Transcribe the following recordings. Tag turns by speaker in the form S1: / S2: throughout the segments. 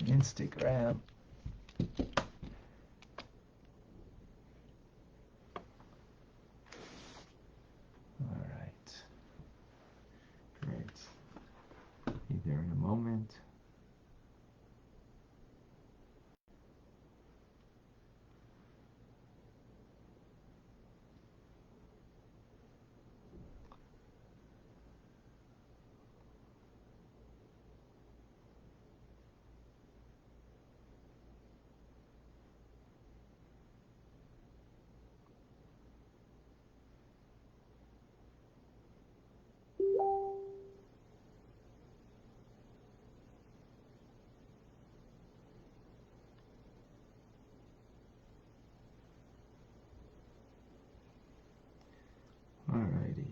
S1: Instagram. All right. Great. Be there in a moment. All righty.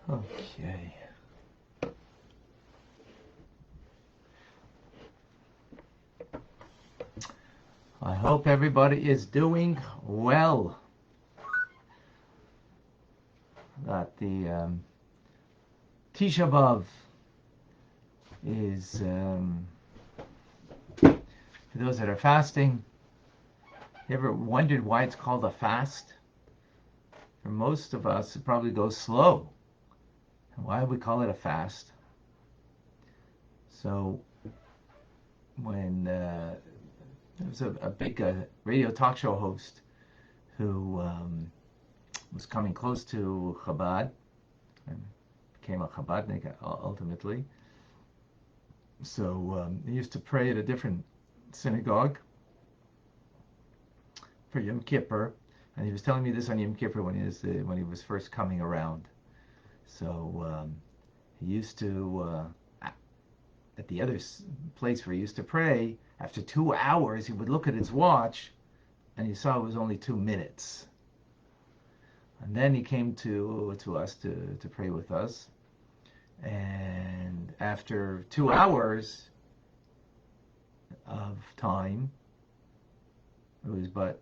S1: Okay. I hope everybody is doing well. That the Tisha B'Av is, for those that are fasting, you ever wondered why it's called a fast? For most of us, it probably goes slow. Why do we call it a fast? So, when there was a big radio talk show host who was coming close to Chabad and became a Chabadnik ultimately. So he used to pray at a different synagogue for Yom Kippur, and he was telling me this on Yom Kippur when he was first coming around. So he used to at the other place where he used to pray, after 2 hours he would look at his watch and he saw it was only 2 minutes. And then he came to us to pray with us, and after 2 hours of time, it was but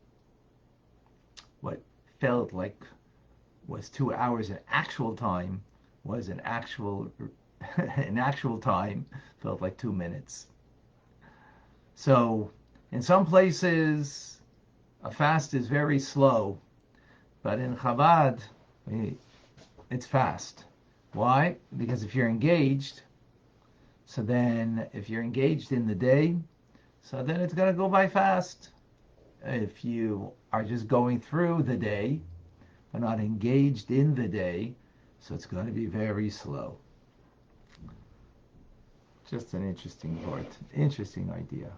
S1: what felt like was 2 hours in actual time was in actual time felt like 2 minutes. So in some places a fast is very slow, but in Chabad it's fast. Why? Because if you're engaged, so then if you're engaged in the day, so then it's going to go by fast. If you are just going through the day but not engaged in the day, so it's going to be very slow. Just an interesting part, interesting idea.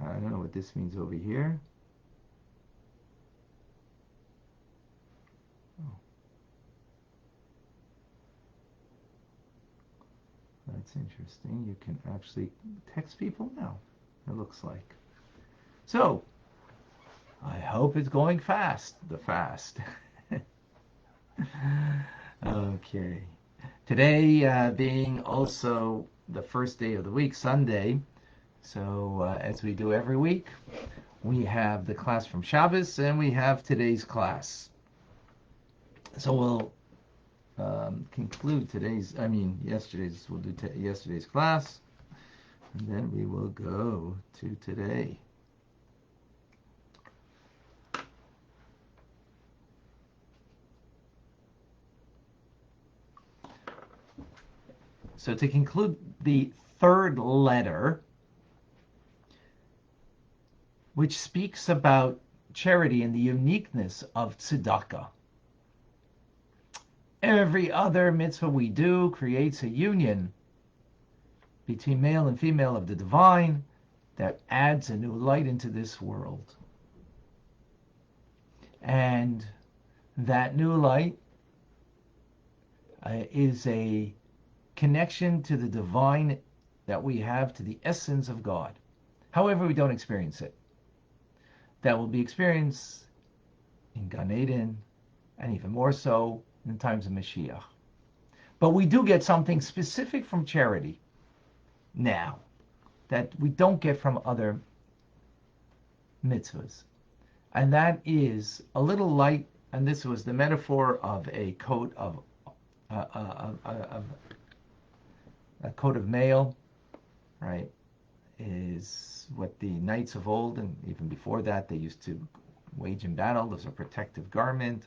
S1: I don't know what this means over here. Oh. That's interesting. You can actually text people now, it looks like. So, I hope it's going fast, the fast. Okay. Today being also the first day of the week, Sunday, so as we do every week, we have the class from Shabbos and we have today's class. So we'll conclude yesterday's, we'll do yesterday's class, and then we will go to today. So to conclude the third letter, which speaks about charity and the uniqueness of tzedakah. Every other mitzvah we do creates a union between male and female of the divine that adds a new light into this world. And that new light is a connection to the divine that we have, to the essence of God. However, we don't experience it. That will be experienced in Gan Eden, and even more so in times of Mashiach. But we do get something specific from charity now that we don't get from other mitzvahs. And that is a little light, and this was the metaphor of a coat of a coat of mail, right? Is what the knights of old, and even before that, they used to wage in battle as a protective garment.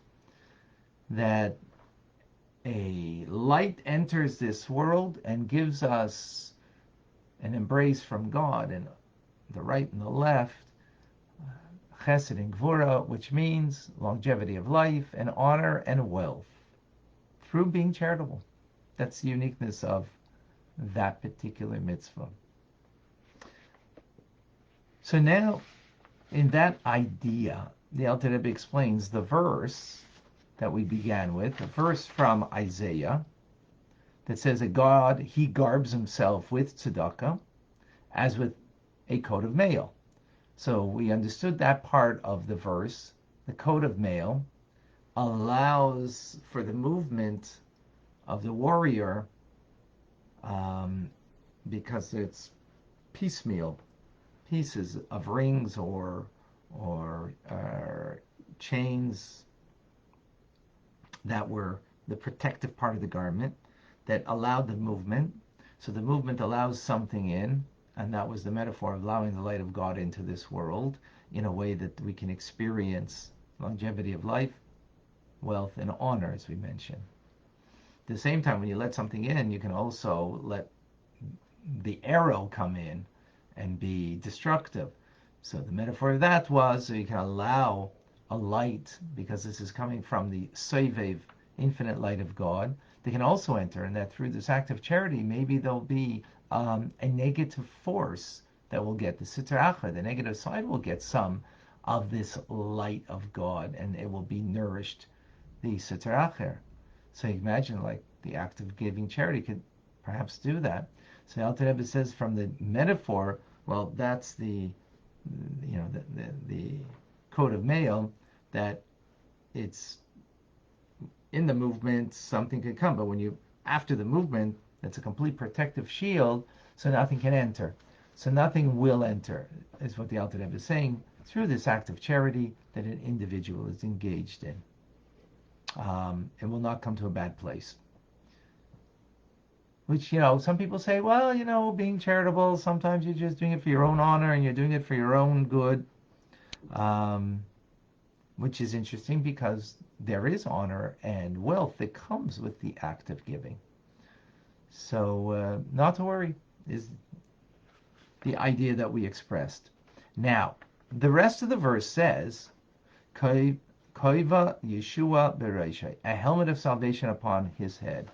S1: That a light enters this world and gives us an embrace from God, and the right and the left, chesed and gvura, which means longevity of life and honor and wealth through being charitable. That's the uniqueness of that particular mitzvah. So now, in that idea, the Alter Rebbe explains the verse that we began with, the verse from Isaiah, that says that God, he garbs himself with tzedakah, as with a coat of mail. So we understood that part of the verse. The coat of mail allows for the movement of the warrior, because it's piecemeal, pieces of rings or chains that were the protective part of the garment that allowed the movement. So the movement allows something in, and that was the metaphor of allowing the light of God into this world in a way that we can experience longevity of life, wealth, and honor, as we mentioned. At the same time, when you let something in, you can also let the arrow come in and be destructive. So the metaphor of that was, so you can allow a light, because this is coming from the Sovev, infinite light of God, they can also enter, and that through this act of charity, maybe there'll be a negative force that will get the Sitra Achra, the negative side will get some of this light of God, and it will be nourished, the Sitra Achra. So you imagine, like, the act of giving charity could perhaps do that. So Alter Rebbe says from the metaphor, well, that's the coat of mail, that it's in the movement, something could come, but when you, after the movement, it's a complete protective shield, so nothing can enter. So nothing will enter, is what the Alter Rebbe is saying, through this act of charity that an individual is engaged in. It will not come to a bad place. Which, some people say, well, being charitable, sometimes you're just doing it for your own honor and you're doing it for your own good. Which is interesting because there is honor and wealth that comes with the act of giving. So not to worry is the idea that we expressed. Now, the rest of the verse says, Koiva Yeshua Bereishai, a helmet of salvation upon his head.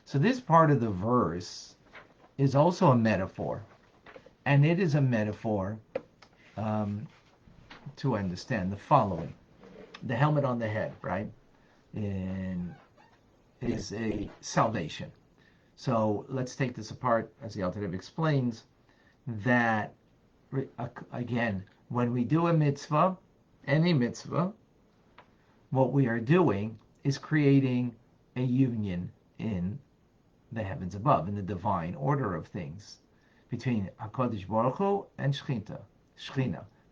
S1: So this part of the verse is also a metaphor. And it is a metaphor to understand the following. The helmet on the head, right, is a salvation. So let's take this apart, as the Alter Rebbe explains, that, again, when we do a mitzvah, any mitzvah, what we are doing is creating a union in the heavens above, in the divine order of things, between HaKadosh Baruch Hu and Shechina,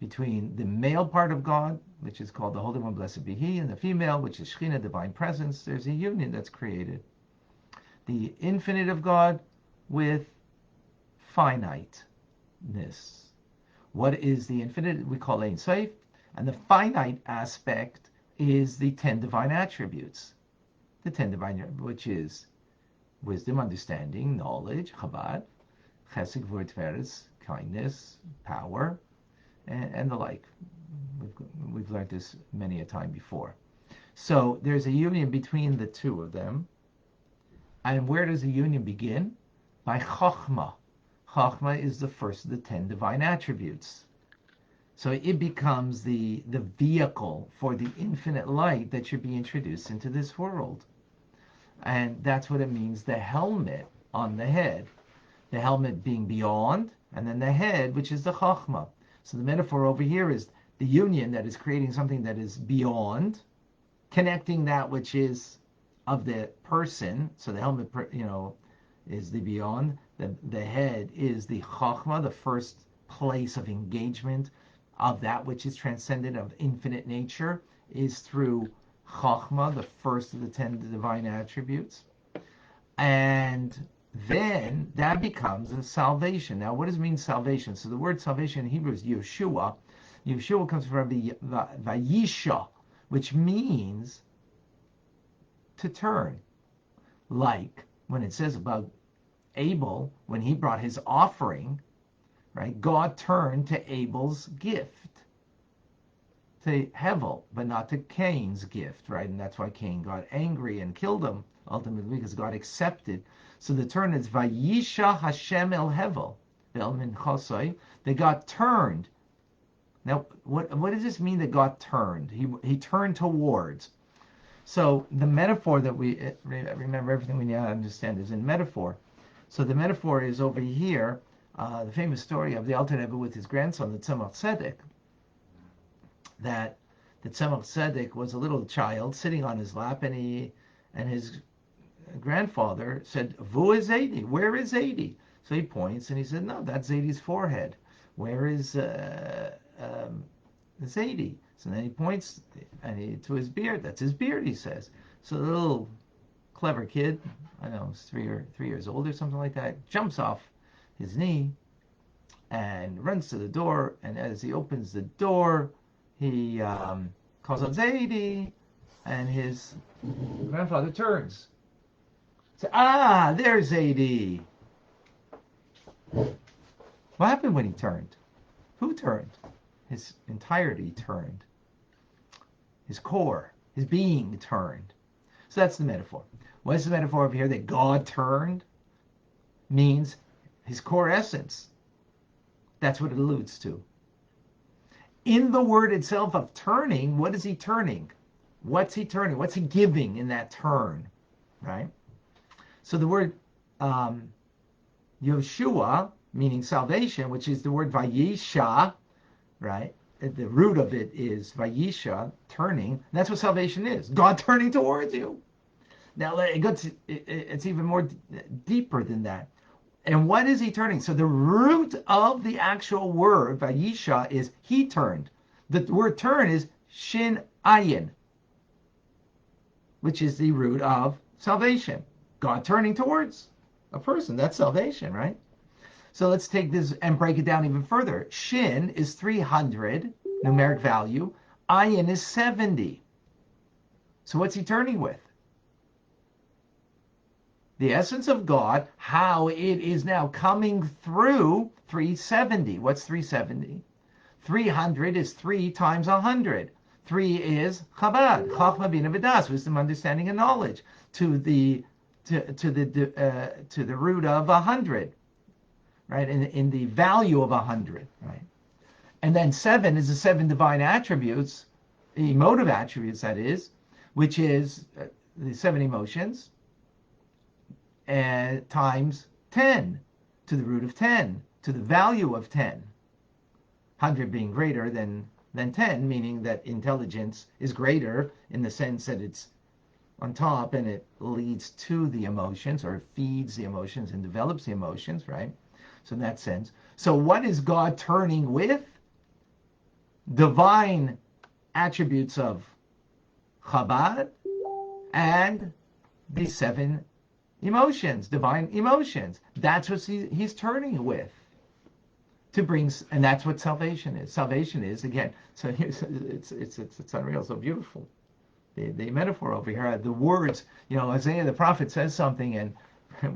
S1: between the male part of God, which is called the Holy One, blessed be He, and the female, which is Shechina, divine presence. There's a union that's created. The infinite of God with finiteness. What is the infinite? We call Ein Sof, and the finite aspect is the 10 divine attributes. The 10 divine, which is wisdom, understanding, knowledge, Chabad, Chesed, Gvura, Tiferes, kindness, power, and the like. We've learned this many a time before. So there's a union between the two of them. And where does the union begin? By Chochmah. Chochmah is the first of the 10 divine attributes. So it becomes the vehicle for the infinite light that should be introduced into this world. And that's what it means, the helmet on the head. The helmet being beyond, and then the head, which is the Chachma. So the metaphor over here is the union that is creating something that is beyond, connecting that which is of the person. So the helmet, is the beyond. The head is the Chachma, the first place of engagement of that which is transcendent, of infinite nature, is through Chachma, the first of the 10 divine attributes. And then that becomes a salvation. Now, what does it mean, salvation? So the word salvation in Hebrew is Yeshua. Yeshua comes from Vayisha, which means to turn. Like when it says about Abel, when he brought his offering, right? God turned to Abel's gift, to Hevel, but not to Cain's gift, right? And that's why Cain got angry and killed him, ultimately, because God accepted. So the turn is Vayisha Hashem el Hevel, El min chosai. They got turned. Now, what does this mean that God turned? He turned towards. So the metaphor that we remember, everything we need to understand is in metaphor. So the metaphor is over here, the famous story of the Alter Rebbe with his grandson, the Tzemach Tzedek, that the Tzemach Tzedek was a little child sitting on his lap, and his grandfather said, "Vu is Zaidi? Where is Zaidi?" So he points and he said, "No, that's Zaidi's forehead. Where is Zaidi?" So then he points to his beard. That's his beard, he says. So the little clever kid, I don't know, he's 3 years old or something like that, jumps off his knee and runs to the door. And as he opens the door, he calls out Zaidi, and his grandfather turns. So, there's Zaidi. What happened when he turned? Who turned? His entirety turned. His core, his being turned. So that's the metaphor. What's the metaphor over here? That God turned means his core essence. That's what it alludes to. In the word itself of turning, what is he turning? What's he turning? What's he giving in that turn? Right? So the word Yeshua, meaning salvation, which is the word Vayisha, right? The root of it is Vayisha, turning. That's what salvation is. God turning towards you. Now it's even more deeper than that. And what is he turning? So the root of the actual word Vayisha is he turned. The word turn is Shin Ayin, which is the root of salvation. God turning towards a person. That's salvation, right? So let's take this and break it down even further. Shin is 300, numeric value. Ayin is 70. So what's he turning with? The essence of God, how it is now coming through 370. What's 370? 300 is 3 times 100. 3 is Chabad, Chachma Bina V'das, wisdom, understanding, and knowledge, to the root of 100, right? In the value of 100, right? And then 7 is the 7 divine attributes, emotive attributes, that is, which is the 7 emotions, times 10, to the root of 10, to the value of 10. 100 being greater than 10, meaning that intelligence is greater in the sense that it's on top and it leads to the emotions, or feeds the emotions and develops the emotions, right? So in that sense. So what is God turning with? Divine attributes of Chabad and the 7 emotions, divine emotions. That's what he's turning with. To bring, and that's what salvation is. Salvation is, again, so it's unreal, so beautiful. The metaphor over here, the words, Isaiah the prophet says something, and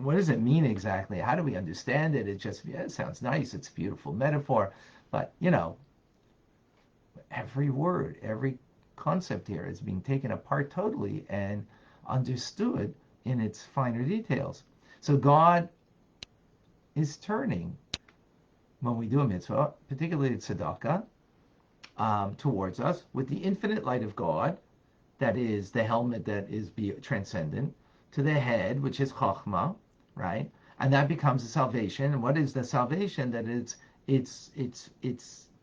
S1: what does it mean exactly? How do we understand it? It just, it sounds nice, it's a beautiful metaphor, but every word, every concept here is being taken apart totally and understood in its finer details. So God is turning, when we do a mitzvah, particularly tzedakah, towards us with the infinite light of God, that is the helmet that is transcendent, to the head, which is chachma, right? And that becomes a salvation. And what is the salvation? That it's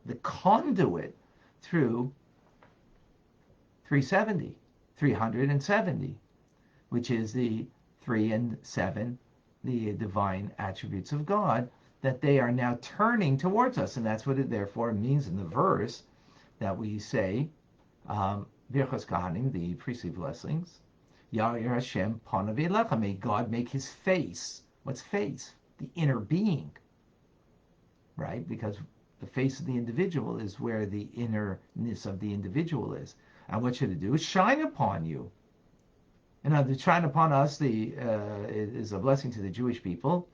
S1: the conduit through 370, which is the 3 and 7, the divine attributes of God, that they are now turning towards us. And that's what it therefore means in the verse that we say, Birchos Kahanim, the priestly blessings, Ya'ir Hashem Panav Elecha, may God make his face. What's face? The inner being, right? Because the face of the individual is where the innerness of the individual is. And what should it do? Shine upon you. And now the shine upon us is a blessing to the Jewish people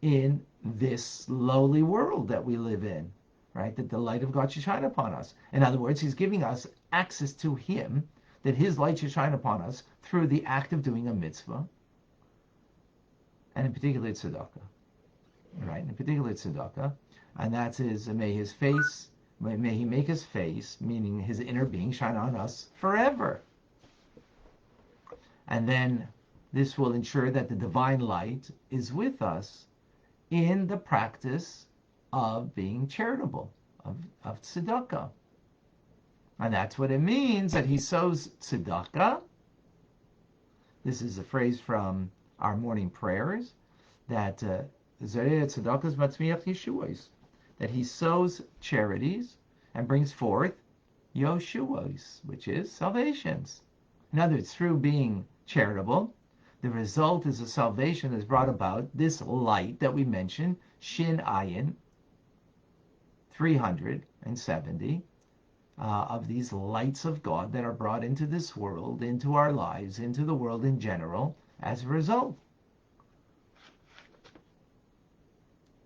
S1: in this lowly world that we live in, right? That the light of God should shine upon us. In other words, he's giving us access to him, that his light should shine upon us through the act of doing a mitzvah, and in particular tzedakah, right? In particular tzedakah, and that's may he make his face, meaning his inner being, shine on us forever. And then this will ensure that the divine light is with us in the practice of being charitable, of tzedakah. And that's what it means that he sows tzedakah. This is a phrase from our morning prayers, that tzedakahs matzmiach yeshuos, that he sows charities and brings forth yeshuos, which is salvations. In other words, through being charitable, the result is a salvation that's brought about, this light that we mentioned, Shin Ayin, 370, of these lights of God that are brought into this world, into our lives, into the world in general, as a result.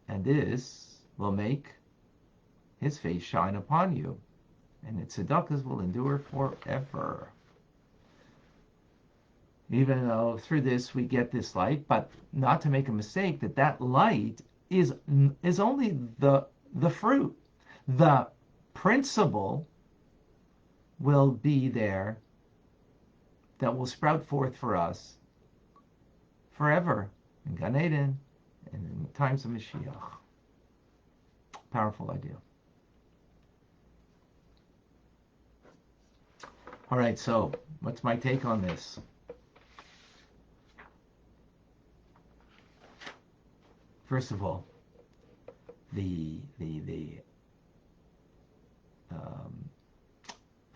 S1: And this will make his face shine upon you, and its tzedakahs will endure forever. Even though through this we get this light, but not to make a mistake that light is only the fruit. The principle will be there that will sprout forth for us forever in Gan Eden and in times of Mashiach. Powerful idea. All right, so what's my take on this? First of all, the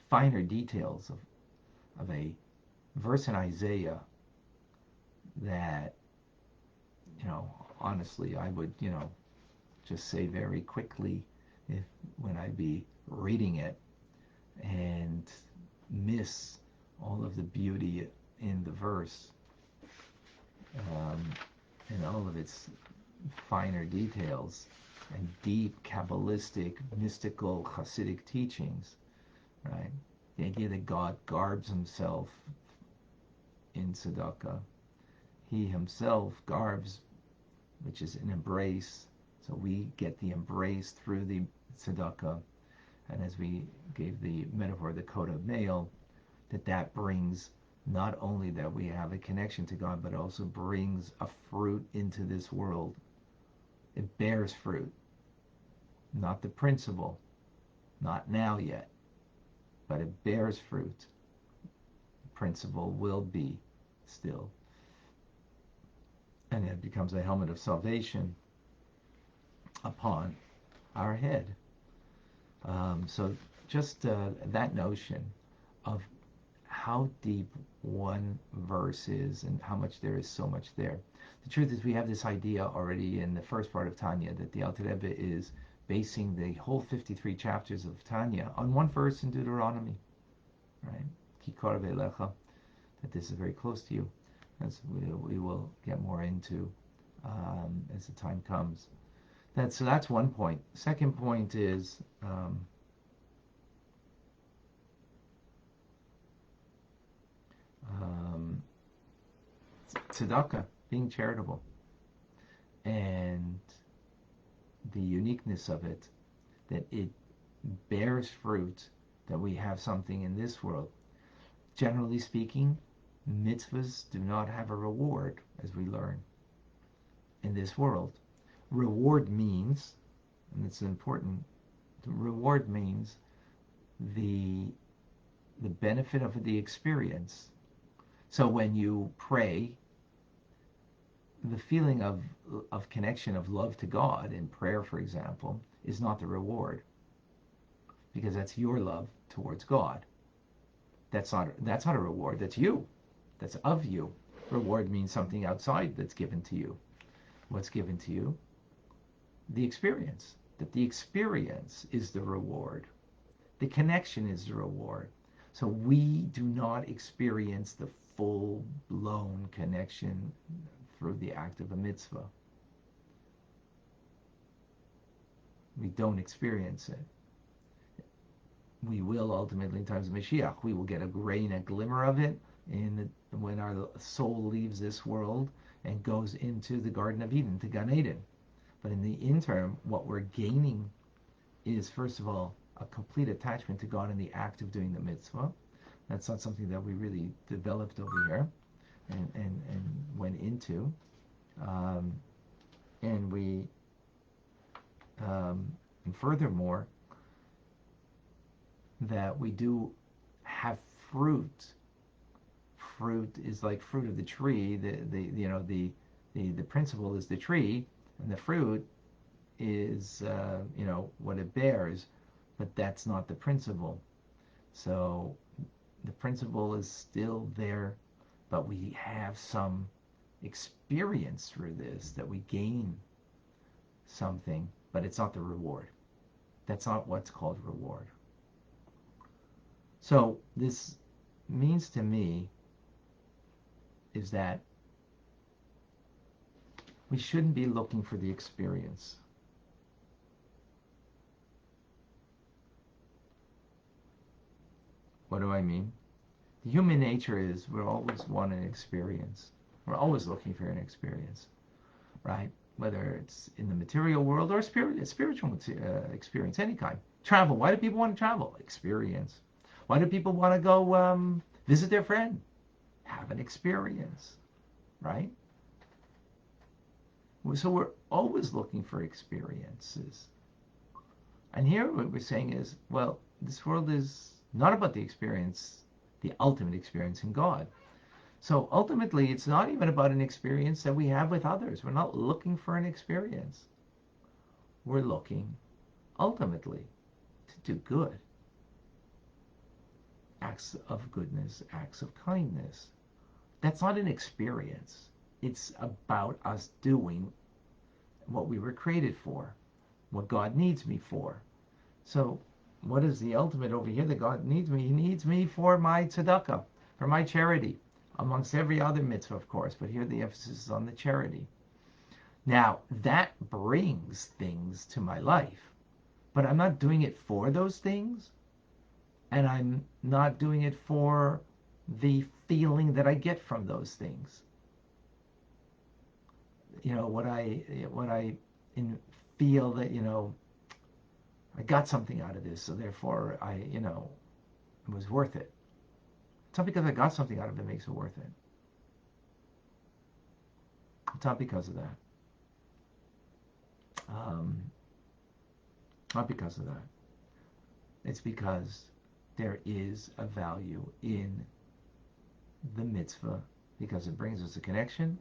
S1: finer details of a verse in Isaiah that, honestly, I would, just say very quickly when I'd be reading it and miss all of the beauty in the verse and all of its finer details and deep Kabbalistic, mystical, Hasidic teachings, right? The idea that God garbs himself in tzedakah. He himself garbs, which is an embrace. So we get the embrace through the tzedakah. And as we gave the metaphor, the coat of mail, that brings not only that we have a connection to God, but also brings a fruit into this world. It bears fruit. Not the principle, not now yet, but it bears fruit. The principle will be still. And it becomes a helmet of salvation upon our head. So just that notion of how deep one verse is and how much there is so much there. The truth is we have this idea already in the first part of Tanya that the Alter Rebbe is basing the whole 53 chapters of Tanya on one verse in Deuteronomy, right? Ki karav elecha, that this is very close to you, as we will get more into as the time comes. So that's one point. Second point is tzedakah, being charitable, and the uniqueness of it, that it bears fruit, that we have something in this world. Generally speaking, mitzvahs do not have a reward, as we learn. in this world. Reward means, and it's important, reward means the benefit of the experience. So when you pray, the feeling of connection, of love to God in prayer, for example, is not the reward, because that's your love towards God. That's not a reward. That's you. That's of you. Reward means something outside that's given to you. What's given to you? The experience. That the experience is the reward. The connection is the reward. So we do not experience the full-blown connection through the act of a mitzvah. We don't experience it. We will ultimately in times of Mashiach. We will get a grain, a glimmer of it when our soul leaves this world and goes into the Garden of Eden, to Gan Eden. But in the interim, what we're gaining is, first of all, a complete attachment to God in the act of doing the mitzvah. That's not something that we really developed over here and went into. And furthermore, that we do have fruit. Fruit is like fruit of the tree. The principle is the tree, and the fruit is what it bears, but that's not the principle. So the principle is still there, but we have some experience through this, that we gain something, but it's not the reward. That's not what's called reward. So this means to me is that we shouldn't be looking for the experience. What do I mean? The human nature is we always want an experience. We're always looking for an experience, right? Whether it's in the material world or spiritual experience, any kind. Travel. Why do people want to travel? Experience. Why do people want to go visit their friend? Have an experience, right? So we're always looking for experiences. And here what we're saying is, well, this world is not about the experience, the ultimate experience in God. So ultimately, it's not even about an experience that we have with others. We're not looking for an experience. We're looking, ultimately, to do good. Acts of goodness, acts of kindness. That's not an experience. It's about us doing what we were created for, what God needs me for. So what is the ultimate over here that God needs me? He needs me for my tzedakah, for my charity, amongst every other mitzvah, of course, but here the emphasis is on the charity. Now, that brings things to my life, but I'm not doing it for those things, and I'm not doing it for the feeling that I get from those things. What I feel that, I got something out of this, so therefore it was worth it. It's not because I got something out of it makes it worth it. It's not because of that. Not because of that. It's because there is a value in the mitzvah, because it brings us a connection.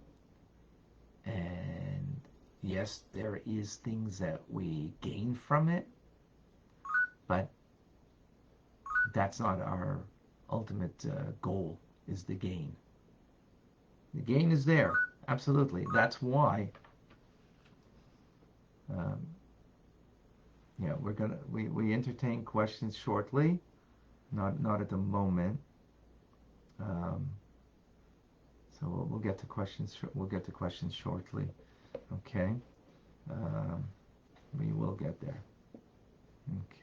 S1: And yes, there is things that we gain from it, but that's not our ultimate goal, is the gain. The gain is there, absolutely. That's why we entertain questions shortly, not at the moment. So we'll get to questions. We'll get to questions shortly. Okay, we will get there.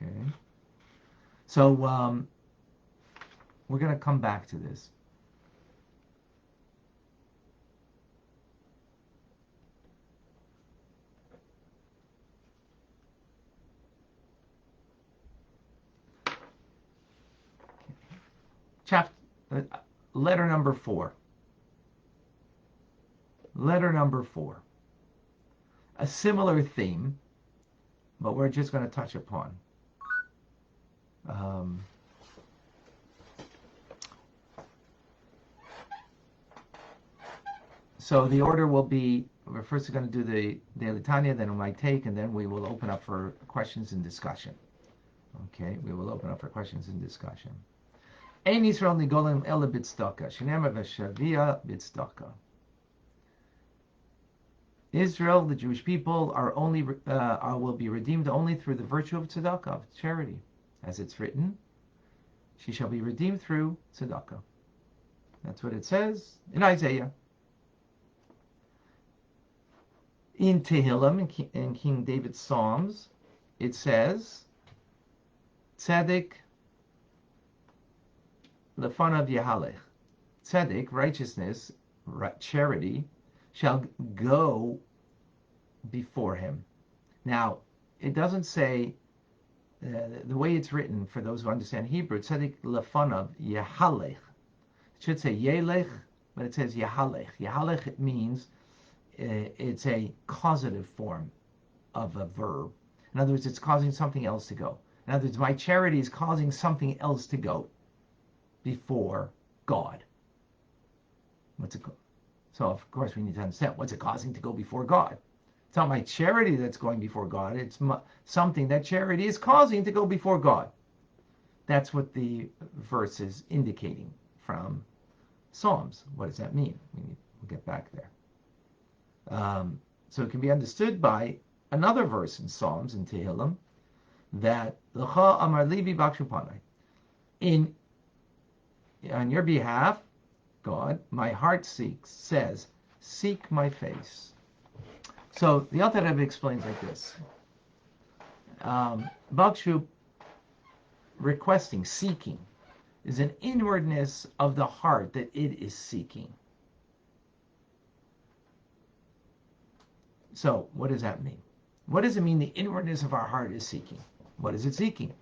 S1: Okay. So we're going to come back to this. Letter number 4. Letter number 4. a similar theme, but we're just going to touch upon. So the order will be, we're first going to do the daily Tanya, then we might take, and then we will open up for questions and discussion. Okay, we will open up for questions and discussion. Ein Yisrael nigolim ela b'tzedakah, shenema v'shavia b'tzedakah. Israel, the Jewish people, will be redeemed only through the virtue of tzedakah, of charity. As it's written, she shall be redeemed through tzedakah. That's what it says in Isaiah. In Tehillim, in King David's Psalms, it says, Tzedek lefanav yahalech. Tzedek, righteousness, charity, shall go before him. Now, it doesn't say, the way it's written, for those who understand Hebrew, Tzedek lefanav yahalech. It should say yelech, but it says yahalech. Yahalech, it means it's a causative form of a verb. In other words, it's causing something else to go. In other words, my charity is causing something else to go before God. What's it called? So, of course, we need to understand what's it causing to go before God. It's not my charity that's going before God. It's something that charity is causing to go before God. That's what the verse is indicating from Psalms. What does that mean? We'll get back there. So it can be understood by another verse in Psalms, in Tehillim, that L'cha amar libi bakshu panai. On your behalf, God, my heart says, seek my face. So the Alter Rebbe explains like this. Bakshu, requesting, seeking, is an inwardness of the heart that it is seeking. So, what does that mean? What does it mean the inwardness of our heart is seeking? What is it seeking?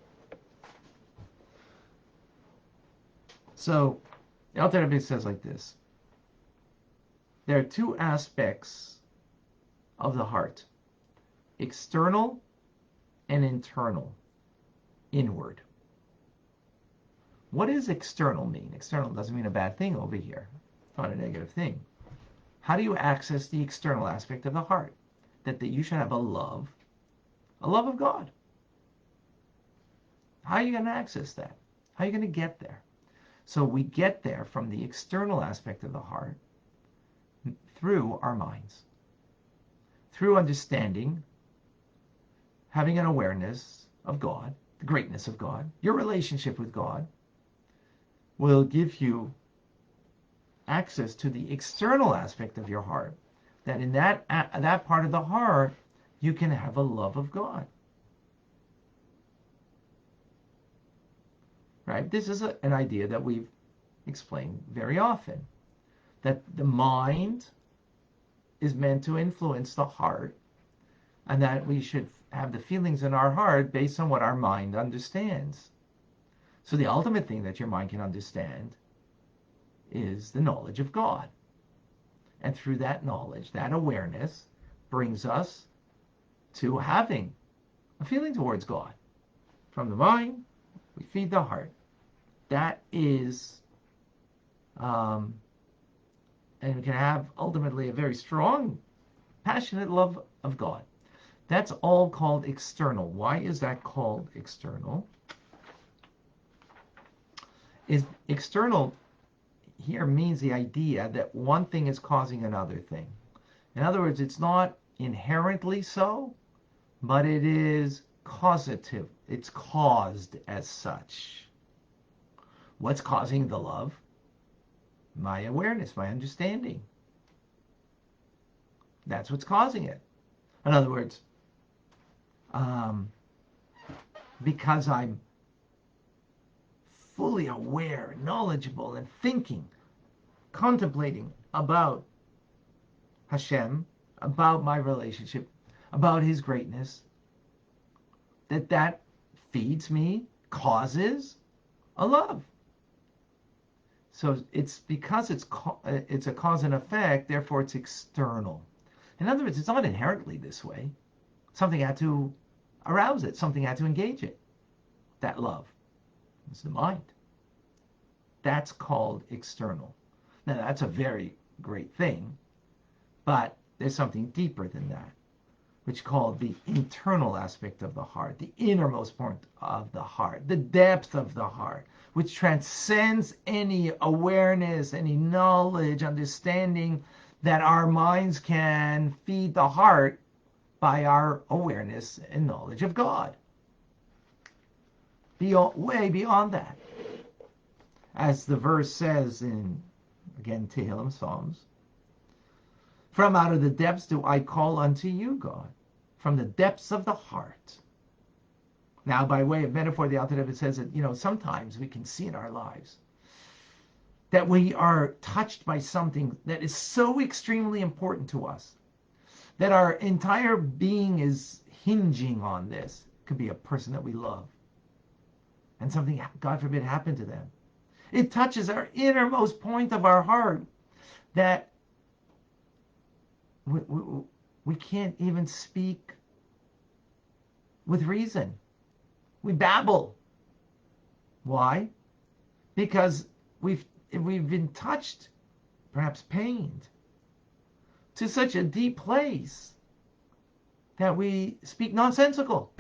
S1: So, the Alter Rebbe says like this. There are two aspects of the heart. External and internal. Inward. What does external mean? External doesn't mean a bad thing over here. It's not a negative thing. How do you access the external aspect of the heart? That you should have a love of God. How are you going to access that? How are you going to get there? So we get there from the external aspect of the heart through our minds, through understanding, having an awareness of God, the greatness of God. Your relationship with God will give you access to the external aspect of your heart, that in that part of the heart you can have a love of God. Right? This is an idea that we've explained very often, that the mind is meant to influence the heart, and that we should have the feelings in our heart based on what our mind understands. So the ultimate thing that your mind can understand is the knowledge of God. And through that knowledge, that awareness brings us to having a feeling towards God. From the mind, we feed the heart. That is, and we can have ultimately a very strong, passionate love of God. That's all called external. Why is that called external? External here means the idea that one thing is causing another thing. In other words, it's not inherently so, but it is causative. It's caused as such. What's causing the love? My awareness, my understanding. That's what's causing it. In other words, because I'm fully aware, knowledgeable, and thinking, contemplating about Hashem, about my relationship, about His greatness, that feeds me, causes a love. So it's because it's a cause and effect, therefore it's external. In other words, it's not inherently this way. Something had to arouse it. Something had to engage it. That love. It's the mind. That's called external. Now, that's a very great thing, but there's something deeper than that, which is called the internal aspect of the heart, the innermost point of the heart, the depth of the heart, which transcends any awareness, any knowledge, understanding that our minds can feed the heart by our awareness and knowledge of God. Way beyond that. As the verse says in, again, Tehillim, Psalms, from out of the depths do I call unto you, God, from the depths of the heart. Now, by way of metaphor, the Alter Rebbe says that, sometimes we can see in our lives that we are touched by something that is so extremely important to us, that our entire being is hinging on this. It could be a person that we love, and something, God forbid, happened to them. It touches our innermost point of our heart that we can't even speak with reason. We babble. Why? Because we've been touched, perhaps pained, to such a deep place that we speak nonsensical.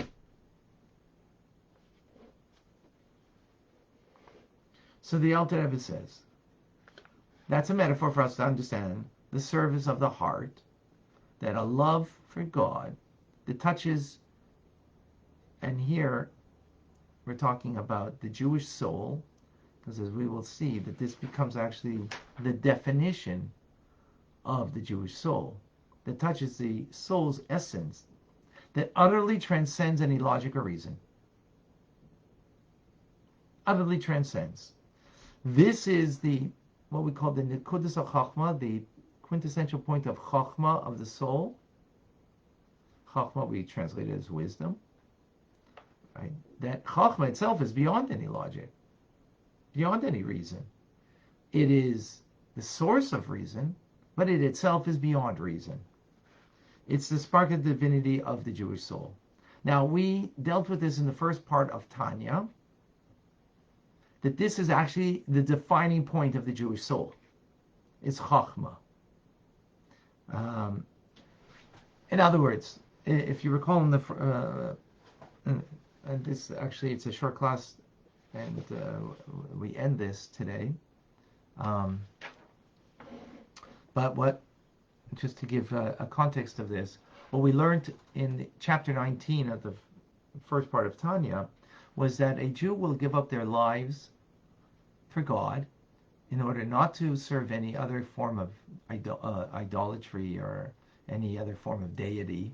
S1: So the Alter Rebbe says, that's a metaphor for us to understand the service of the heart, that a love for God that touches, and here we're talking about the Jewish soul, because as we will see, that this becomes actually the definition of the Jewish soul, that touches the soul's essence, that utterly transcends any logic or reason. Utterly transcends. This is what we call the Nekudas HaChachma, the quintessential point of Chachma, of the soul. Chachma we translate it as wisdom. Right? That Chachma itself is beyond any logic, beyond any reason. It is the source of reason, but it itself is beyond reason. It's the spark of divinity of the Jewish soul. Now, we dealt with this in the first part of Tanya, that this is actually the defining point of the Jewish soul. It's Chachma. In other words, if you recall in the and this actually, it's a short class, and we end this today. But just to give a context of this, what we learned in chapter 19 of the first part of Tanya was that a Jew will give up their lives for God in order not to serve any other form of idolatry or any other form of deity.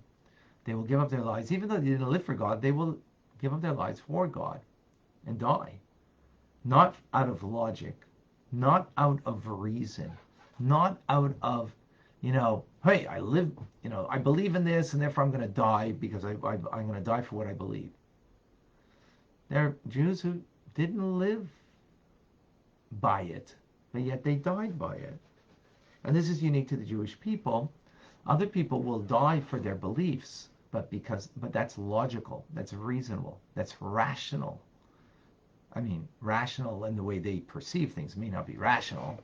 S1: They will give up their lives, even though they didn't live for God, they will give up their lives for God and die. Not out of logic, not out of reason, not out of, hey, I live, I believe in this and therefore I'm going to die because I'm going to die for what I believe. There are Jews who didn't live by it, but yet they died by it. And this is unique to the Jewish people. Other people will die for their beliefs, but that's logical, that's reasonable, that's rational. I mean, rational in the way they perceive things may not be rational,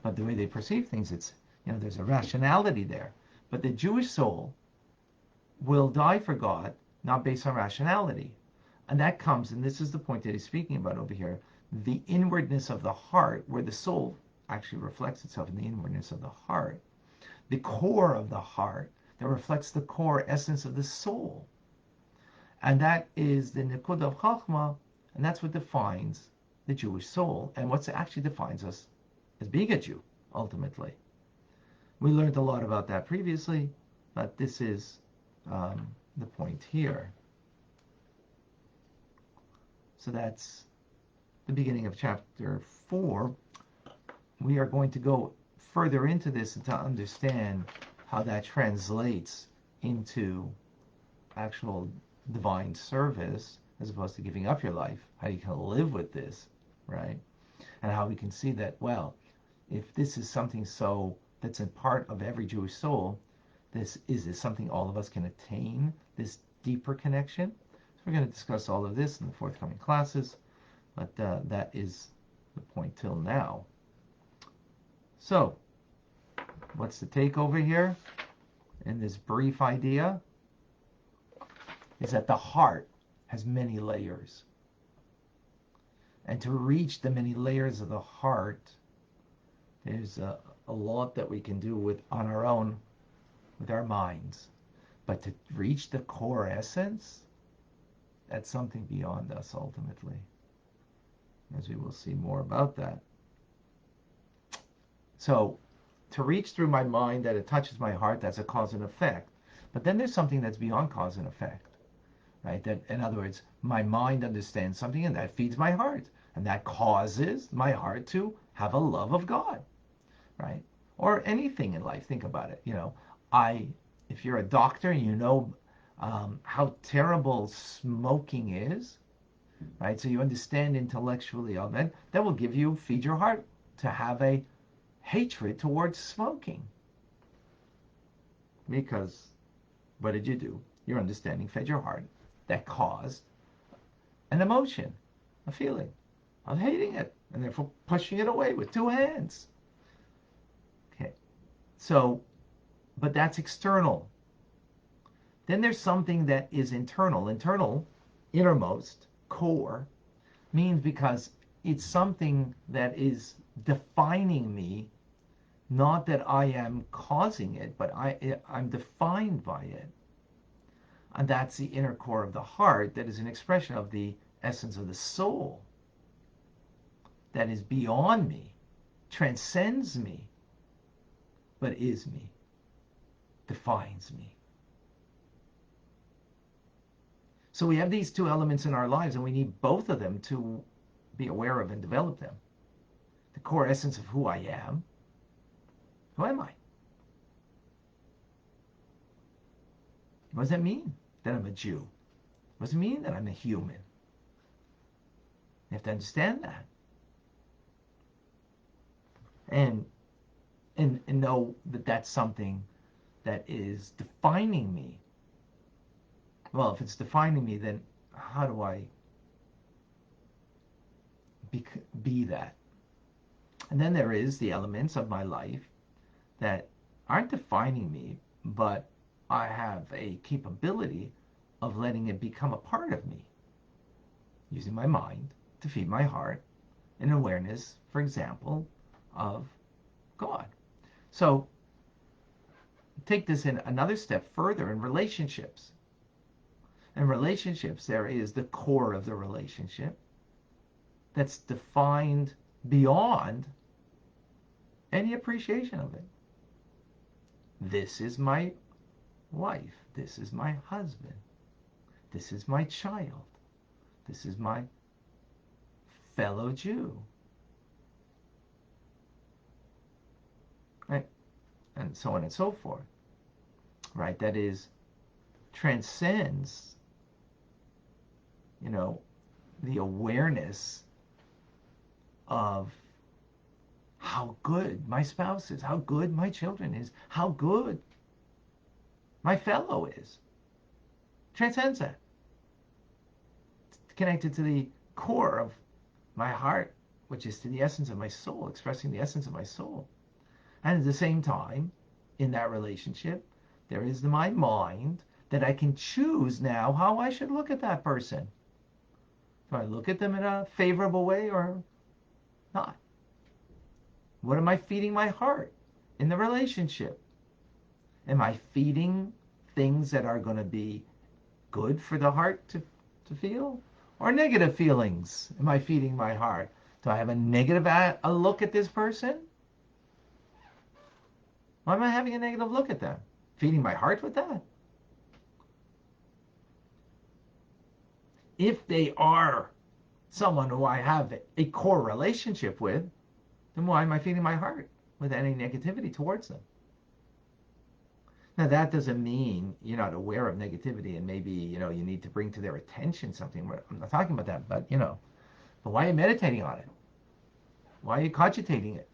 S1: but the way they perceive things, it's, there's a rationality there. But the Jewish soul will die for God, not based on rationality. And that comes, and this is the point that he's speaking about over here, the inwardness of the heart, where the soul actually reflects itself in the inwardness of the heart, the core of the heart that reflects the core essence of the soul. And that is the Nekud of Chachma, and that's what defines the Jewish soul, and what actually defines us as being a Jew, ultimately. We learned a lot about that previously, but this is the point here. So that's the beginning of chapter 4. We are going to go further into this and to understand how that translates into actual divine service, as opposed to giving up your life, how you can live with this, right? And how we can see that, well, if this is something so that's a part of every Jewish soul. This something all of us can attain, this deeper connection. So we're going to discuss all of this in the forthcoming classes, but that is the point till now. So, what's the takeover here in this brief idea? Is that the heart has many layers. And to reach the many layers of the heart, there's a lot that we can do on our own with our minds. But to reach the core essence, that's something beyond us ultimately. As we will see more about that. So, to reach through my mind that it touches my heart, that's a cause and effect. But then there's something that's beyond cause and effect. Right? That, in other words, my mind understands something and that feeds my heart. And that causes my heart to have a love of God. Right? Or anything in life. Think about it. If you're a doctor and you know how terrible smoking is, right? So you understand intellectually of it, that will feed your heart to have a hatred towards smoking. Because what did you do? Your understanding fed your heart. That caused an emotion, a feeling of hating it, and therefore pushing it away with two hands. Okay. So, but that's external. Then there's something that is internal. Internal, innermost, core, means because it's something that is defining me, not that I am causing it, but I'm defined by it. And that's the inner core of the heart that is an expression of the essence of the soul that is beyond me, transcends me, but is me, defines me. So we have these two elements in our lives, and we need both of them to be aware of and develop them. The core essence of who I am. Who am I? What does that mean that I'm a Jew? What does it mean that I'm a human? You have to understand that. And know that that's something that is defining me. Well, if it's defining me, then how do I be that? And then there is the elements of my life that aren't defining me, but I have a capability of letting it become a part of me, using my mind to feed my heart, an awareness, for example, of God. So take this in another step further in relationships. In relationships, there is the core of the relationship that's defined beyond any appreciation of it. This is my wife. This is my husband. This is my child. This is my fellow Jew. Right? And so on and so forth. Right? That is, transcends, the awareness of how good my spouse is, how good my children is, how good my fellow is. Transcends that. It's connected to the core of my heart, which is to the essence of my soul, expressing the essence of my soul. And at the same time, in that relationship, there is my mind that I can choose now how I should look at that person. Do I look at them in a favorable way or not? What am I feeding my heart in the relationship? Am I feeding things that are going to be good for the heart to feel? Or negative feelings am I feeding my heart? Do I have a negative a look at this person? Why am I having a negative look at them? Feeding my heart with that? If they are someone who I have a core relationship with, then why am I feeding my heart with any negativity towards them? Now, that doesn't mean you're not aware of negativity and maybe, you need to bring to their attention something. I'm not talking about that, but, but why are you meditating on it? Why are you cogitating it?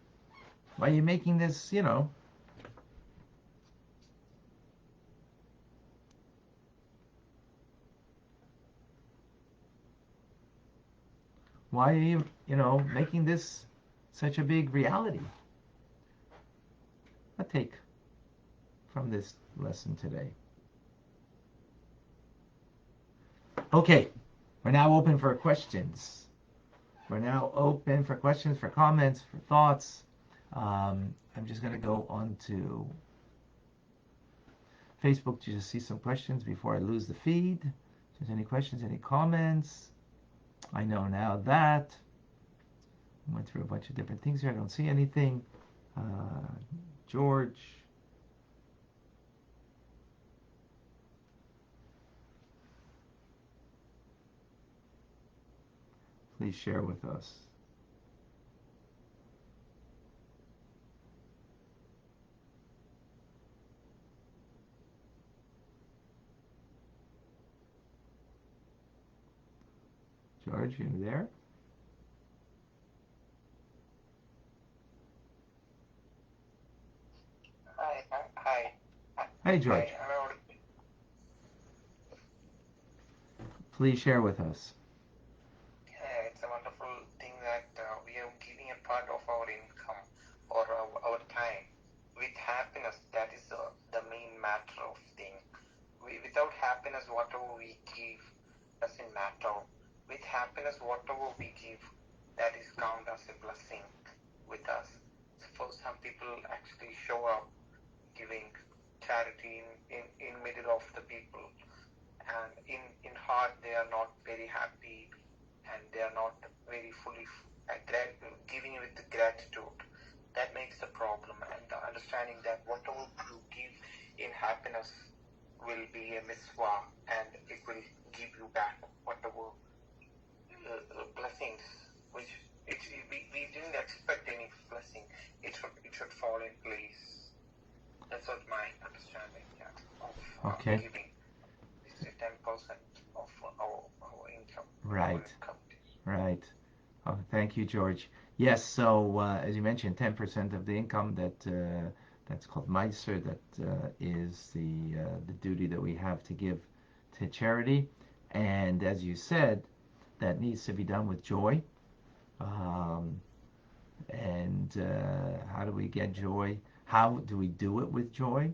S1: Why are you making this, Why are you, making this such a big reality? A take from this lesson today. Okay, we're now open for questions. We're now open for questions, for comments, for thoughts. I'm just going to go on to Facebook to just see some questions before I lose the feed. If there's any questions, any comments. I know now that I went through a bunch of different things here. I don't see anything. George. Please share with us. George, you there?
S2: Hi.
S1: Hey, George. Please share with us.
S2: It's a wonderful thing that we are giving a part of our income or our time with happiness. That is the main matter of thing. Without happiness, whatever we give doesn't matter. With happiness, whatever we give, that is count as a blessing with us. For some people, actually show up giving charity in middle of the people, and in heart they are not very happy, and they are not very fully giving with the gratitude. That makes the problem, and the understanding that whatever you give in happiness will be a mitzvah, and it will give you back whatever blessings, which we didn't expect any blessing. It should fall in place. That's what my understanding of giving. This is 10% of our income.
S1: Right. Right. Oh, thank you, George. Yes. So as you mentioned, 10% of the income that's called Meiser. That is the duty that we have to give to charity, and as you said, that needs to be done with joy. And how do we get joy? How do we do it with joy?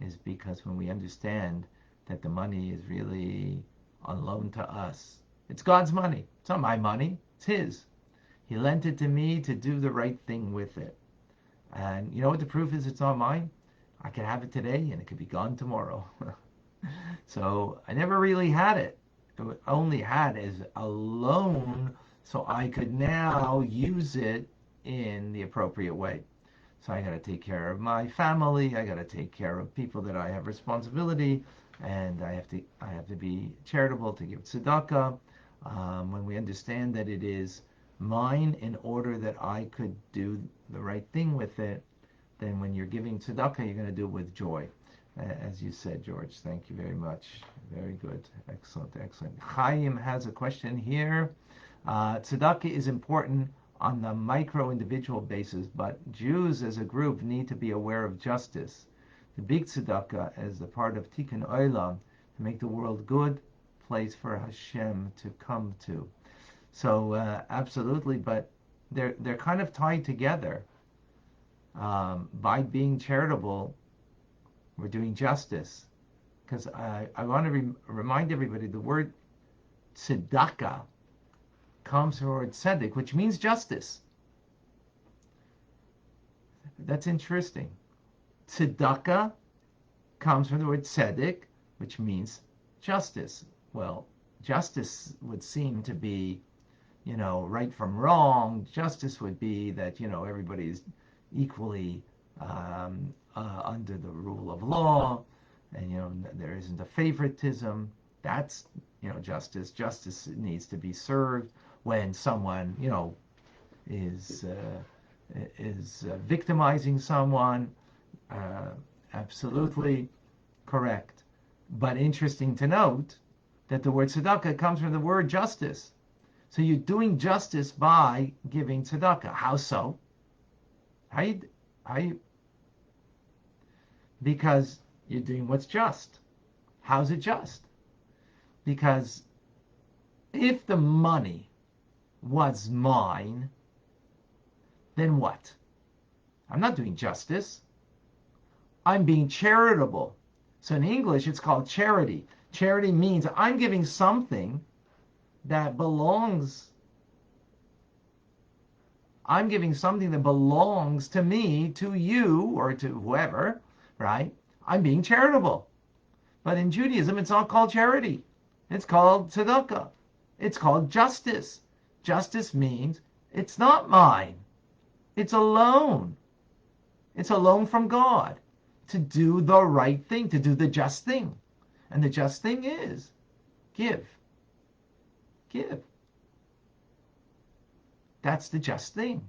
S1: Is because when we understand that the money is really on loan to us. It's God's money. It's not my money. It's His. He lent it to me to do the right thing with it. And you know what the proof is? It's not mine. I could have it today and it could be gone tomorrow. So I never really had it. I only had as a loan so I could now use it in the appropriate way. So I got to take care of my family. I got to take care of people that I have responsibility, and I have to be charitable, to give tzedakah. When we understand that it is mine in order that I could do the right thing with it, then when you're giving tzedakah, you're going to do it with joy, as you said, George. Thank you very much. Very good. Excellent. Excellent. Chaim has a question here. Tzedakah is important on the micro individual basis, but Jews as a group need to be aware of justice. The big tzedakah as a part of Tikkun Olam to make the world good place for Hashem to come to. So absolutely, but they're kind of tied together. By being charitable, we're doing justice. Because I want to remind everybody the word tzedakah comes from the word tzedek, which means justice. That's interesting. Tzedakah comes from the word tzedek, which means justice. Well, justice would seem to be, right from wrong. Justice would be that, everybody is equally under the rule of law, and, there isn't a favoritism. That's, justice. Justice needs to be served when someone, is victimizing someone. Absolutely correct. But interesting to note that the word tzedakah comes from the word justice. So you're doing justice by giving tzedakah. How so? How you? Because you're doing what's just. How's it just? Because if the money was mine, then what? I'm not doing justice. I'm being charitable. So in English, it's called charity. Charity means I'm giving something that belongs. I'm giving something that belongs to me, to you, or to whoever, right? I'm being charitable. But in Judaism, it's not called charity. It's called tzedakah. It's called justice. Justice means it's not mine. It's a loan. It's a loan from God to do the right thing, to do the just thing. And the just thing is give. Give. That's the just thing.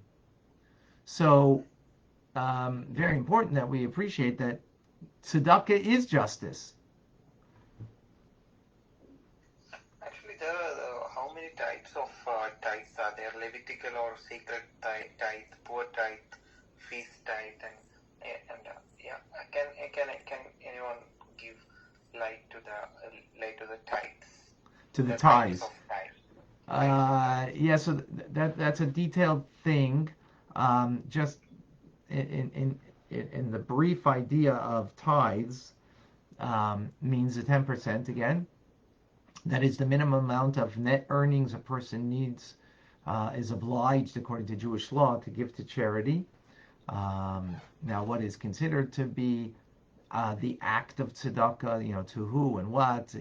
S1: So, very important that we appreciate that tzedakah is justice.
S2: Actually, there are how many types of tithes are there? Levitical or sacred tithe, poor tithe, feast tithe, and yeah. Can anyone give light to the tithes?
S1: To the
S2: types
S1: tithes.
S2: of tithes.
S1: Yeah, so that's a detailed thing. Just in the brief idea of tithes, means the 10% again. That is the minimum amount of net earnings a person needs, is obliged according to Jewish law to give to charity. Now, what is considered to be the act of tzedakah, to who and what,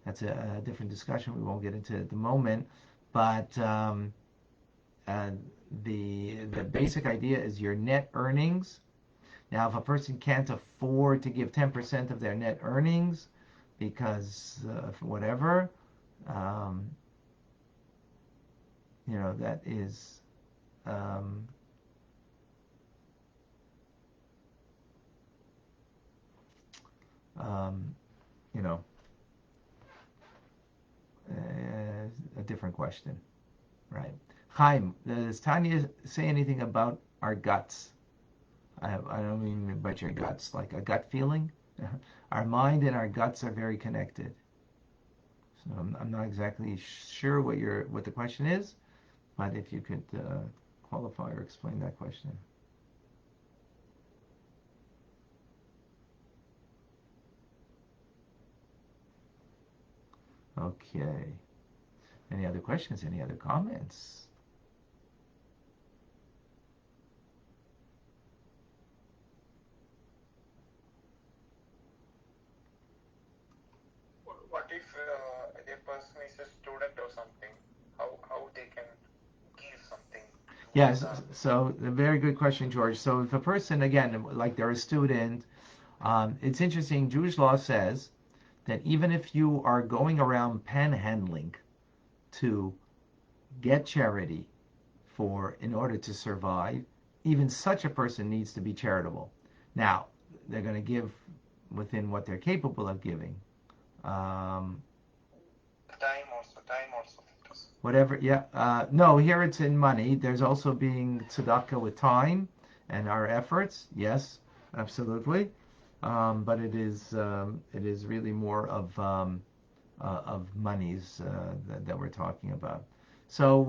S1: that's a different discussion we won't get into at the moment. But the basic idea is your net earnings. Now, if a person can't afford to give 10% of their net earnings because of whatever, that is you know, a different question, right? Chaim, does Tanya say anything about our guts? I don't mean about your guts, like a gut feeling. Our mind and our guts are very connected. So I'm not exactly sure what the question is, but if you could qualify or explain that question. Okay. Any other questions? Any other comments?
S2: What if the person is a student or something? How they can give something?
S1: Yes. So a very good question, George. So if a person, again, like they're a student, it's interesting. Jewish law says that even if you are going around panhandling to get charity in order to survive, even such a person needs to be charitable. Now, they're going to give within what they're capable of giving.
S2: Time also.
S1: Whatever, yeah. No, here it's in money. There's also being tzedakah with time and our efforts. Yes, absolutely. But it is really more of monies that we're talking about. So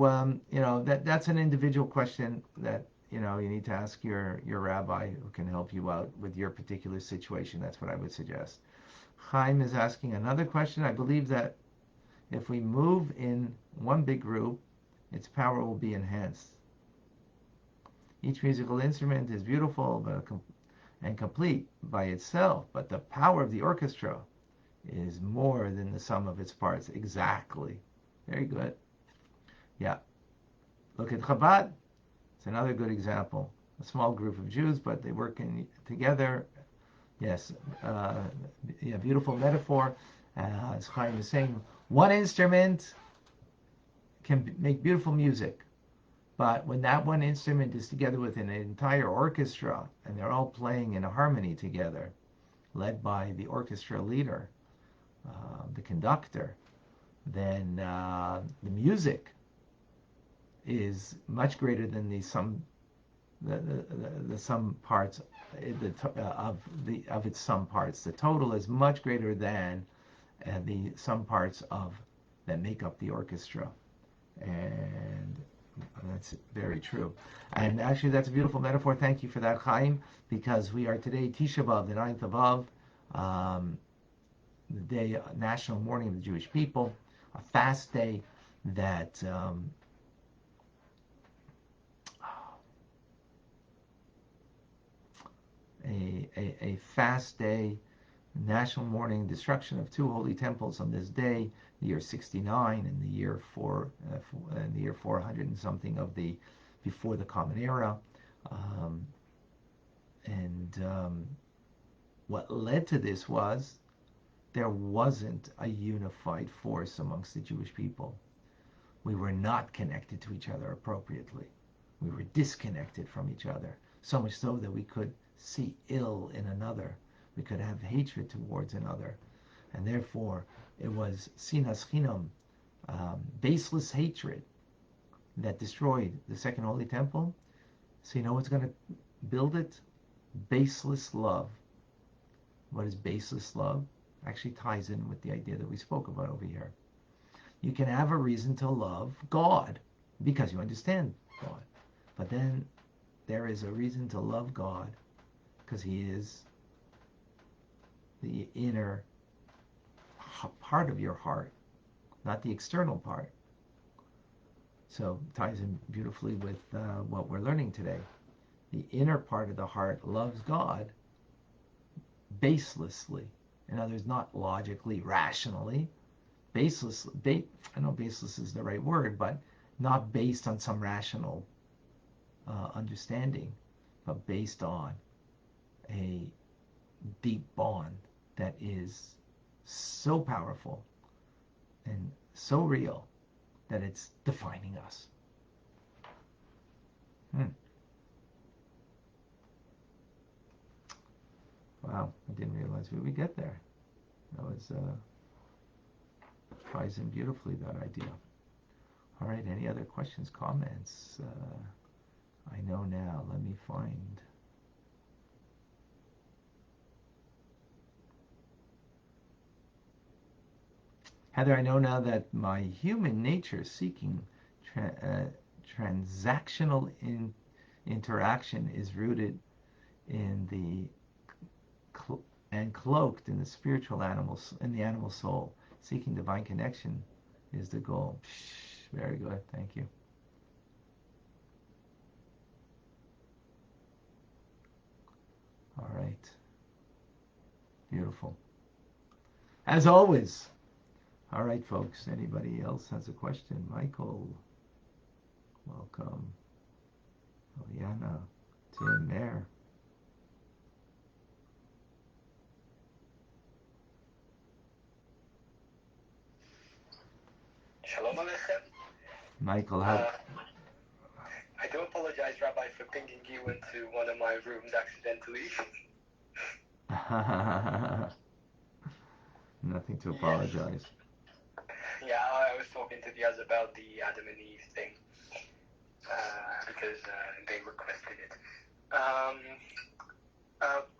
S1: that's an individual question that you need to ask your rabbi who can help you out with your particular situation. That's what I would suggest. Chaim is asking another question. I believe that if we move in one big group, its power will be enhanced. Each musical instrument is beautiful and complete by itself, but the power of the orchestra is more than the sum of its parts. Exactly. Very good. Yeah. Look at Chabad. It's another good example. A small group of Jews, but they work together. Yes. Yeah, beautiful metaphor. As Chaim is saying, one instrument can make beautiful music, but when that one instrument is together with an entire orchestra and they're all playing in a harmony together, led by the orchestra leader, the conductor, then the music is much greater than the sum parts of its sum parts. The total is much greater than the sum parts of that make up the orchestra. And that's very true. And actually, that's a beautiful metaphor. Thank you for that, Chaim, because we are today Tisha B'Av, the 9th of Av, the day, national mourning of the Jewish people, a fast day that a fast day, national mourning, destruction of two holy temples on this day, the year 69 and the year 400 and something of the before the Common Era, and what led to this was there wasn't a unified force amongst the Jewish people. We were not connected to each other appropriately. We were disconnected from each other, so much so that we could see ill in another. We could have hatred towards another. And therefore, it was sinas chinam, baseless hatred, that destroyed the Second Holy Temple. So you know what's going to build it? Baseless love. What is baseless love? Actually ties in with the idea that we spoke about over here. You can have a reason to love God because you understand God. But then there is a reason to love God because He is the inner part of your heart, not the external part. So it ties in beautifully with what we're learning today. The inner part of the heart loves God baselessly. In other words, not logically, rationally. Baseless, I know baseless is the right word, but not based on some rational understanding, but based on a deep bond that is so powerful and so real that it's defining us. Wow, I didn't realize we would get there. That was ties in beautifully, that idea. All right, any other questions, comments? I know now. Let me find. Heather, I know now that my human nature seeking transactional interaction is rooted in the and cloaked in the spiritual animals, in the animal soul. Seeking divine connection is the goal. Very good. Thank you. All right. Beautiful. As always. All right, folks. Anybody else has a question? Michael. Welcome. Eliana. Tim, Mayor.
S3: Shalom Aleichem.
S1: Michael, how?
S3: I do apologize, Rabbi, for pinging you into one of my rooms accidentally.
S1: Nothing to apologize.
S3: Yeah, I was talking to the others about the Adam and Eve thing because they requested it.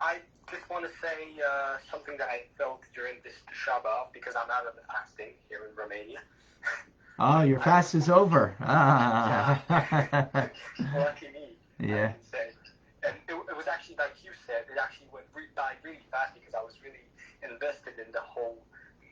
S3: I just want to say something that I felt during this Shabbat because I'm out of the fasting here in Romania.
S1: Oh, your fast is over.
S3: Yeah. Lucky me,
S1: Yeah.
S3: I can say. And it was actually, like you said, it actually went by really fast because I was really invested in the whole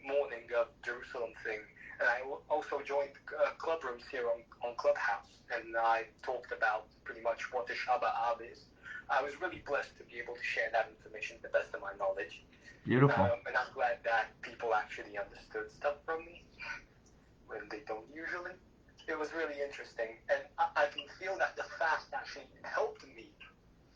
S3: morning of Jerusalem thing. And I also joined club rooms here on Clubhouse, and I talked about pretty much what the Shabbat is. I was really blessed to be able to share that information to the best of my knowledge.
S1: Beautiful.
S3: And I'm glad that people actually understood stuff from me when they don't usually. It was really interesting, and I can feel that the fast actually helped me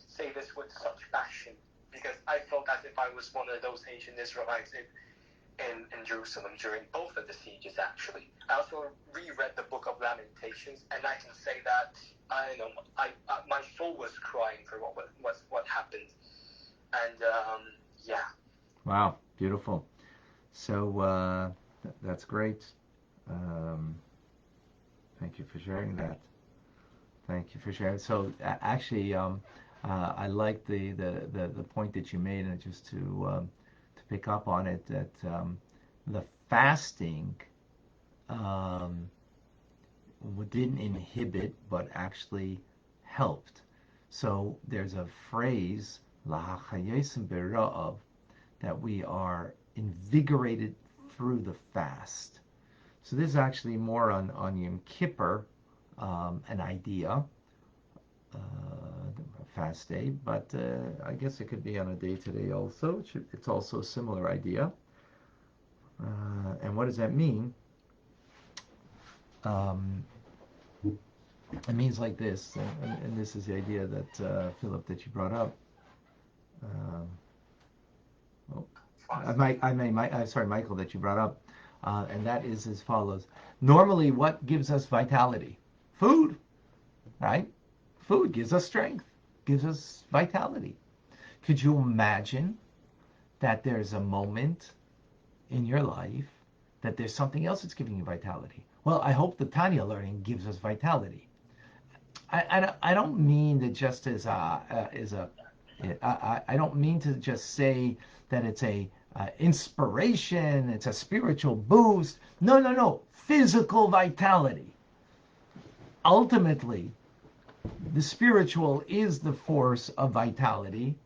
S3: say this with such passion, because I felt as if I was one of those ancient Israelites in Jerusalem during both of the sieges, actually. I also reread the book of Lamentations, and I can say that my soul was crying for what happened. And yeah.
S1: Wow, beautiful. So that's great. Thank you for sharing that. Thank you for sharing. So actually, I like the point that you made, and just to pick up on it, that the fasting didn't inhibit, but actually helped. So there's a phrase, "Lahachayesem bera'av," that we are invigorated through the fast. So this is actually more on Yom Kippur, an idea, a fast day, but I guess it could be on a day today also. It's also a similar idea. And what does that mean? It means like this, and this is the idea that Philip, that you brought up. Michael, that you brought up, and that is as follows. Normally, what gives us vitality? Food, right? Food gives us strength, gives us vitality. Could you imagine that there's a moment in your life that there's something else that's giving you vitality? Well, I hope the Tanya learning gives us vitality. I don't mean that just I don't mean to just say that it's a inspiration, it's a spiritual boost. No. Physical vitality. Ultimately, the spiritual is the force of vitality.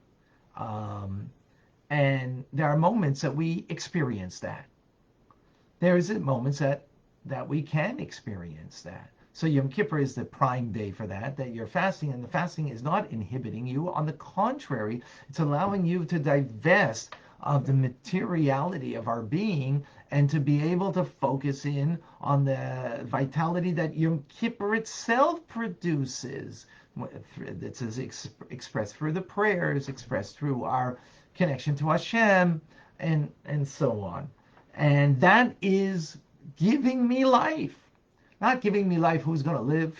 S1: And there are moments that we experience that. There is moments that we can experience that. So Yom Kippur is the prime day for that you're fasting, and the fasting is not inhibiting you. On the contrary, it's allowing you to divest of the materiality of our being and to be able to focus in on the vitality that Yom Kippur itself produces. It's expressed through the prayers, expressed through our connection to Hashem, and so on. And that is giving me life. Not giving me life who's going to live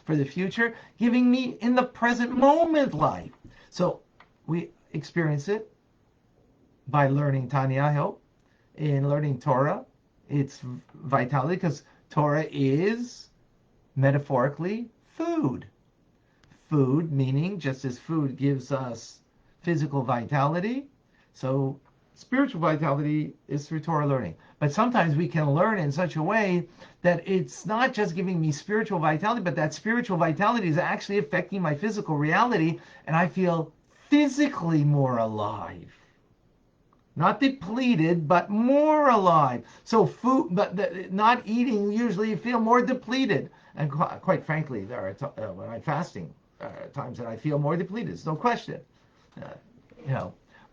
S1: for the future, giving me in the present moment life. So we experience it by learning Tanya, I hope. In learning Torah, it's vitality, because Torah is metaphorically food. Food meaning, just as food gives us physical vitality, so spiritual vitality is through Torah learning. But sometimes we can learn in such a way that it's not just giving me spiritual vitality, but that spiritual vitality is actually affecting my physical reality, and I feel physically more alive. Not depleted, but more alive. So food, but not eating, usually you feel more depleted. And quite frankly, there are when I'm fasting, times that I feel more depleted. It's no question.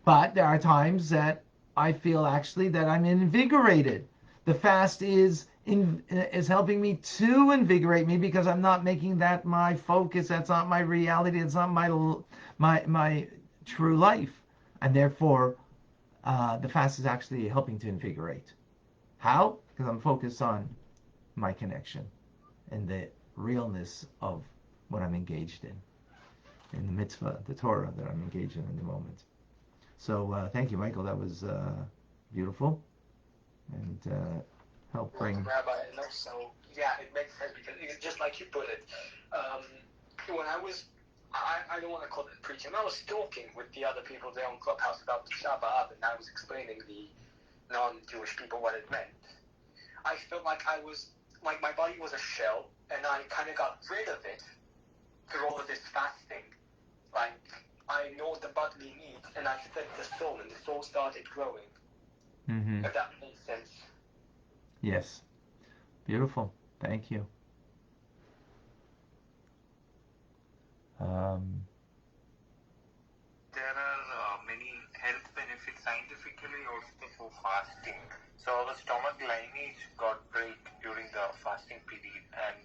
S1: But there are times that I feel actually that I'm invigorated. The fast is helping me to invigorate me, because I'm not making that my focus. That's not my reality. It's not my true life. And therefore, the fast is actually helping to invigorate. How? Because I'm focused on my connection and the realness of what I'm engaged in the mitzvah, the Torah that I'm engaged in the moment. So thank you, Michael. That was beautiful, and helped bring.
S3: Rabbi, and also, yeah, it makes sense, because just like you put it, when I was, I don't want to call it preaching, I was talking with the other people there on Clubhouse about the Shabbat, and I was explaining the non-Jewish people what it meant. I felt like I was, like my body was a shell, and I kind of got rid of it through all of this fasting. Like, I know the bodily needs, and I fed the soul, and the soul started growing.
S1: Mm-hmm.
S3: If that makes sense.
S1: Yes. Beautiful. Thank you.
S2: There are many health benefits scientifically also for fasting. So our stomach lineage got break during the fasting period, and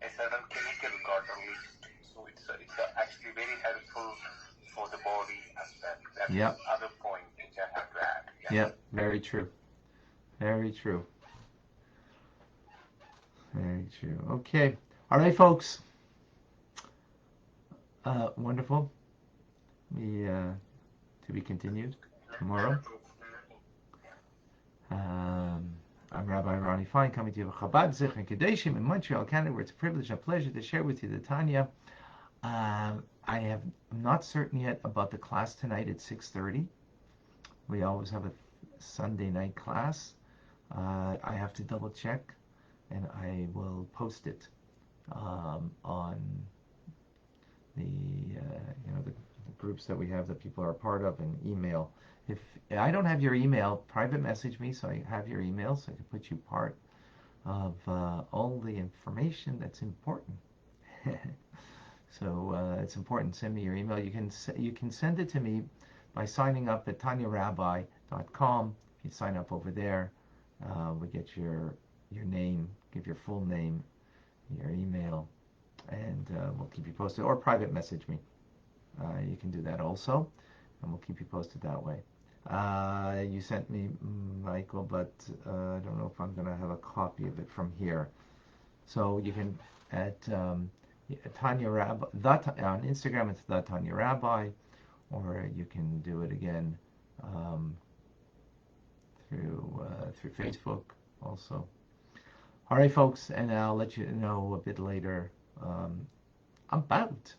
S2: a certain chemical got released. So it's actually very helpful for the body as well. That's
S1: Yep.
S2: the other point which I have to add. Yeah.
S1: Yep. Very true. Very true. Very true. Okay. All right, folks. Wonderful. To be continued tomorrow. I'm Rabbi Ronnie Fine, coming to you from Chabad Zich and Kadeshim in Montreal, Canada, where it's a privilege and a pleasure to share with you the Tanya. I'm not certain yet about the class tonight at 6:30. We always have a Sunday night class. I have to double check and I will post it on the the groups that we have that people are a part of, and email. If I don't have your email, private message me so I have your email so I can put you part of all the information that's important. So it's important. Send me your email. You can send it to me by signing up at TanyaRabbi.com. If you sign up over there, we get your name, give your full name, your email, and we'll keep you posted. Or private message me. You can do that also, and we'll keep you posted that way. You sent me, Michael, but I don't know if I'm going to have a copy of it from here. So you can at Tanya Rabbi on Instagram. It's the Tanya Rabbi, or you can do it again through Facebook also. All right, folks, and I'll let you know a bit later about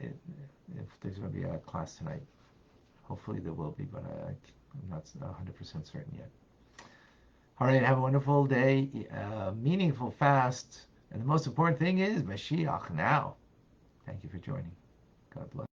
S1: if there's going to be a class tonight. Hopefully there will be, but I'm not 100% certain yet. All right, have a wonderful day, meaningful fast, and the most important thing is Mashiach now. Thank you for joining. God bless.